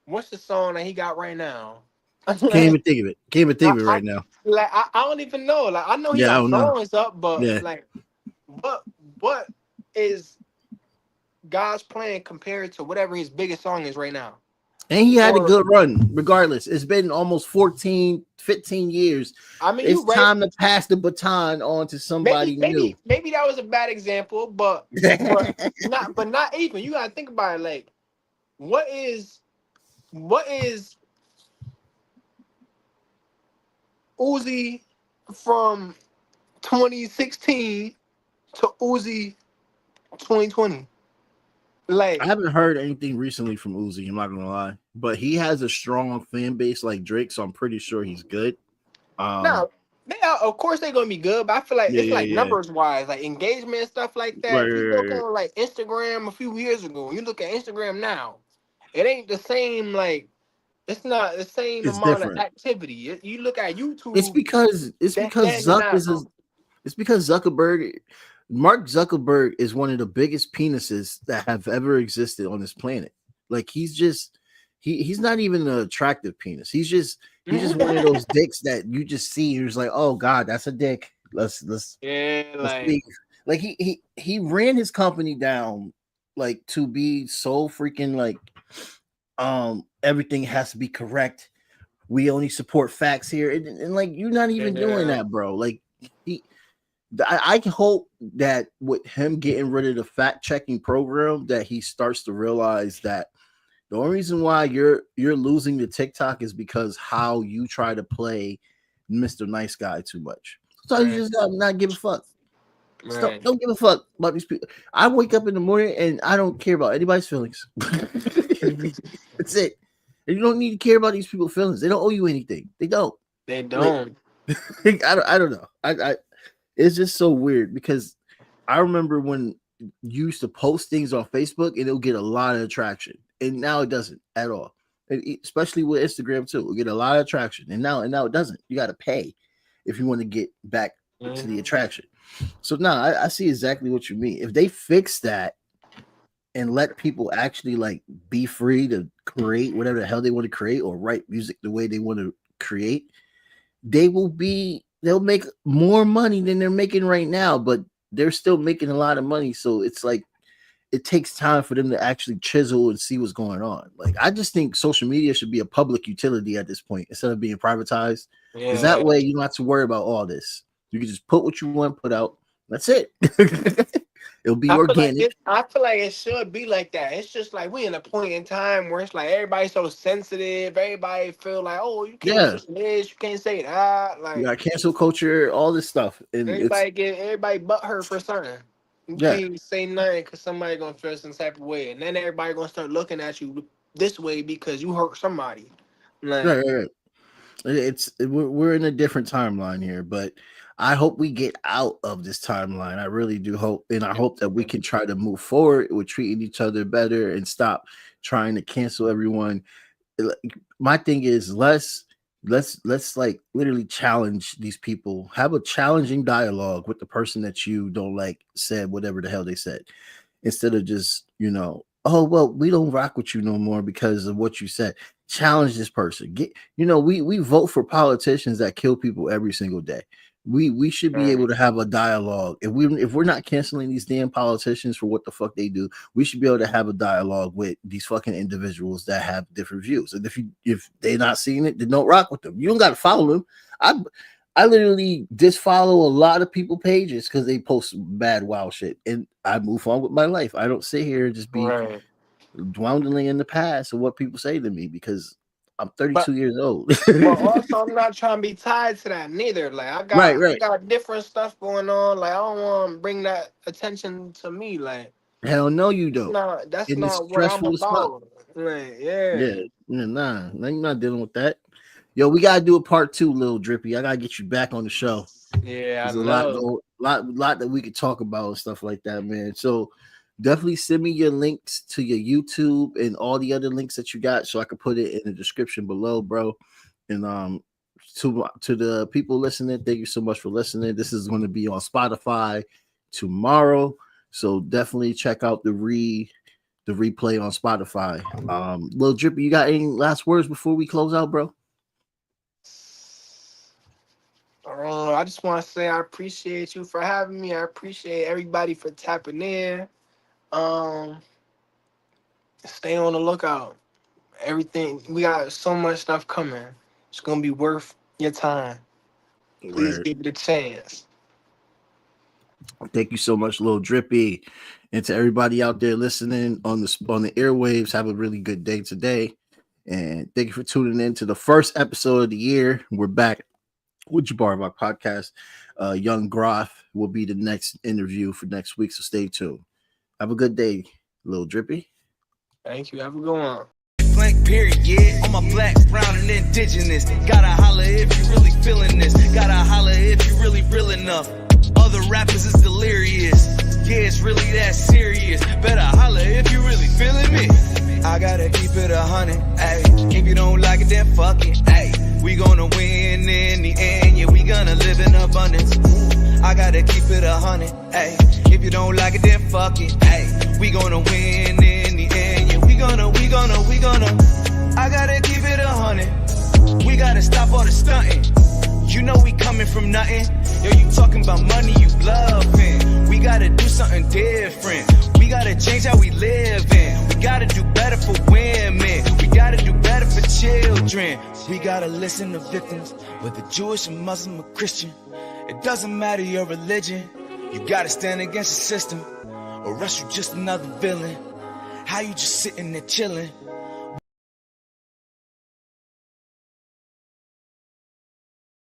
what's the song that he got right now? Can't I, even think of it. Can't even think of it I right now. I don't even know. Like I know he Yeah, I got don't know. songs up, but Yeah. like what is God's plan compared to whatever his biggest song is right now? And he had a Or good run, regardless. It's been almost 14, 15 years. I mean, It's you right. time to pass the baton on to Maybe somebody new. maybe maybe that was a bad example, but not even. You gotta think about it. Like, what is Uzi from 2016 to Uzi 2020? I Like, haven't heard anything recently from Uzi, I'm not gonna lie. But he has a strong fan base like Drake, so I'm pretty sure he's good. Um, no, they are, of course they're gonna be good, but I feel like yeah, it's yeah, like yeah. numbers wise, like engagement and stuff like that. Right, If you right, look right, right. on like Instagram a few years ago, you look at Instagram now, it ain't the same. Like, it's not the same It's amount of different. activity. You look at It's YouTube, because it's because then and Zuck is now. it's because Zuckerberg, Mark Zuckerberg is one of the biggest penises that have ever existed on this planet. Like he's just he's not even an attractive penis. He's just one of those dicks that you just see. You're just like, oh God, that's a dick. Yeah, Let's like leave. Like he ran his company down like to be so freaking like everything has to be correct. We only support facts here, and like you're not even doing yeah, that, bro. Like he I hope that with him getting rid of the fact checking program, that he starts to realize that the only reason why you're losing the TikTok is because how you try to play Mr. Nice Guy too much. So you right, just gotta not give a fuck. Stop, right. don't give a fuck about these people. I wake up in the morning and I don't care about anybody's feelings. That's it. And you don't need to care about these people's feelings. They don't owe you anything. They don't. They Like don't. I don't know. I it's just so weird because I remember when you used to post things on Facebook and it'll get a lot of attraction, and now it doesn't at all. Especially with Instagram too, it'll get a lot of attraction, and now it doesn't. You got to pay if you want to get back to the Mhm. attraction. So now I see exactly what you mean. If they fix that and let people actually like be free to create whatever the hell they want to create or write music the way they want to create, they'll make more money than they're making right now. But they're still making a lot of money. So it's like it takes time for them to actually chisel and see what's going on. Like, I just think social media should be a public utility at this point instead of being privatized. Because that way you don't have to worry about all this. You can just put what you want to put out. That's it. It'll be organic. I feel like it should be like that. It's just like we in a point in time where it's like everybody's so sensitive. Everybody feel like, oh, you can't say this, you can't say that. Like, you got cancel culture, all this stuff, and everybody butt hurt for something. You can't say nothing because somebody gonna feel some type of way, and then everybody gonna start looking at you this way because you hurt somebody. Like, right. We're in a different timeline here, but I hope we get out of this timeline. I really do hope, and I hope that we can try to move forward with treating each other better and stop trying to cancel everyone. My thing is let's like literally challenge these people. Have a challenging dialogue with the person that you don't like said whatever the hell they said, instead of just, oh well, we don't rock with you no more because of what you said. Challenge this person. We vote for politicians that kill people every single day. We should be able to have a dialogue. If we're not canceling these damn politicians for what the fuck they do, we should be able to have a dialogue with these fucking individuals that have different views. And if they're not seeing it, then don't rock with them. You don't got to follow them. I literally disfollow a lot of people pages because they post bad wild shit, and I move on with my life. I don't sit here and just be dwindling in the past of what people say to me because I'm 32 years old. But also, I'm not trying to be tied to that neither. Like, I got different stuff going on. Like, I don't want to bring that attention to me. Like, hell no, you don't. That's not what I'm about. Like, nah, you're not dealing with that. Yo, we gotta do a part 2, Lil Drippy. I gotta get you back on the show. Yeah, there's a lot that we could talk about and stuff like that, man. So definitely send me your links to your YouTube and all the other links that you got, so I can put it in the description below, bro. And to the people listening, thank you so much for listening. This is going to be on Spotify tomorrow, so definitely check out the replay on Spotify. Lil Drippy, you got any last words before we close out, bro? I just want to say I appreciate you for having me. I appreciate everybody for tapping in. Stay on the lookout. Everything, we got so much stuff coming. It's gonna be worth your time. Please give it a chance. Thank you so much, Lil Drippy, and to everybody out there listening on the airwaves. Have a really good day today, and thank you for tuning in to the first episode of the year. We're back with Jabbar of our podcast. Young Groth will be the next interview for next week, so stay tuned. Have a good day, Lil Drippy. Thank you. Have a good one. Blank period, yeah. On my black, brown, and indigenous. Gotta holler if you really feeling this. Gotta holler if you really real enough. Other rappers is delirious. Yeah, it's really that serious. Better holler if you really feeling me. I gotta keep it 100, ayy. If you don't like it, then fuck it, ayy. We gonna win in the end, yeah. We gonna live in abundance. I gotta keep it 100, ayy. If you don't like it, then fuck it, ayy. We gonna win in the end, yeah. We gonna. I gotta keep it 100. We gotta stop all the stunting. You know we coming from nothing. Yo, you talking about money, you bluffing. We gotta do something different. We gotta change how we live in. We gotta do better for women. We gotta do better for children. We gotta listen to victims, whether Jewish or Muslim or Christian. It doesn't matter your religion. You gotta stand against the system, or else you just another villain. How you just sitting there chilling?